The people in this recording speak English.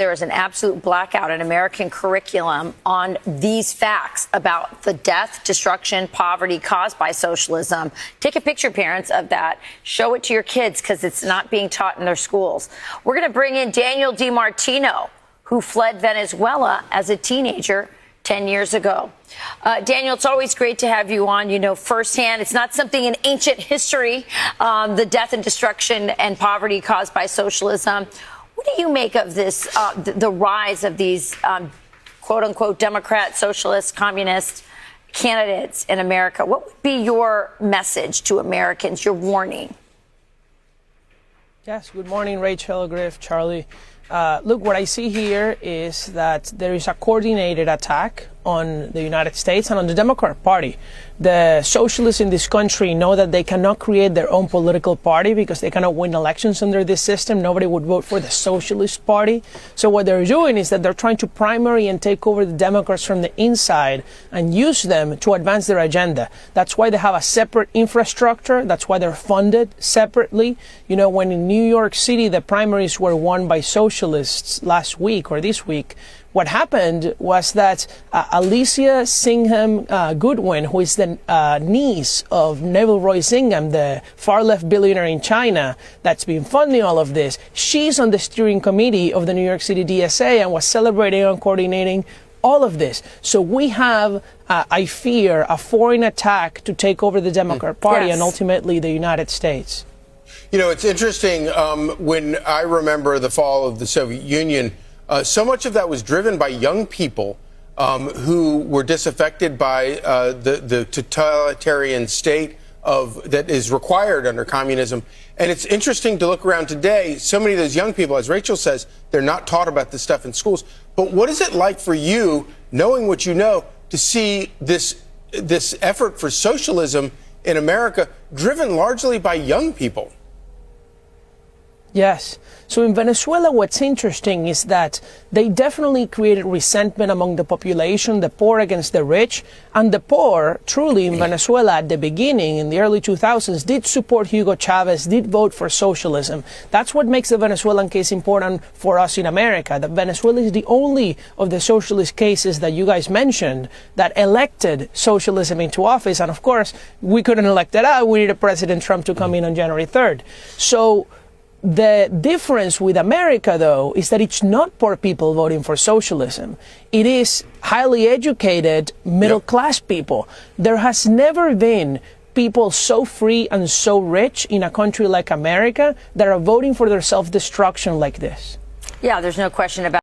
There is an absolute blackout in American curriculum on these facts about the death, destruction, poverty caused by socialism. Take a picture, parents, of that. Show it to your kids because it's not being taught in their schools. We're going to bring in Daniel DiMartino, who fled Venezuela as a teenager 10 years ago. Daniel, it's always great to have you on, firsthand. It's not something in ancient history, the death and destruction and poverty caused by socialism. What do you make of this, the rise of these quote unquote Democrat, socialist, communist candidates in America? What would be your message to Americans, your warning? Yes, good morning, Rachel, Griff, Charlie. Look, what I see here is that there is a coordinated attack on the United States and on the Democrat Party. The socialists in this country know that they cannot create their own political party because they cannot win elections under this system. Nobody would vote for the Socialist Party. So what they're doing is that they're trying to primary and take over the Democrats from the inside and use them to advance their agenda. That's why they have a separate infrastructure. That's why they're funded separately. When in New York City the primaries were won by socialists last week or this week, what happened was that Alicia Singham Goodwin, who is the niece of Neville Roy Singham, the far-left billionaire in China that's been funding all of this, she's on the steering committee of the New York City DSA and was celebrating and coordinating all of this. So we have, I fear, a foreign attack to take over the Democrat Party and ultimately the United States. It's interesting. When I remember the fall of the Soviet Union, so much of that was driven by young people who were disaffected by the totalitarian state that is required under communism. And it's interesting to look around today. So many of those young people, as Rachel says, they're not taught about this stuff in schools. But what is it like for you, knowing what you know, to see this effort for socialism in America driven largely by young people? Yes. So in Venezuela, what's interesting is that they definitely created resentment among the population, the poor against the rich. And the poor, truly, in Venezuela at the beginning, in the early 2000s, did support Hugo Chavez, did vote for socialism. That's what makes the Venezuelan case important for us in America. That Venezuela is the only of the socialist cases that you guys mentioned that elected socialism into office. And of course, we couldn't elect it out. We needed President Trump to come in on January 3rd. So the difference with America, though, is that it's not poor people voting for socialism. It is highly educated, middle-class people. There has never been people so free and so rich in a country like America that are voting for their self-destruction like this. Yeah, there's no question about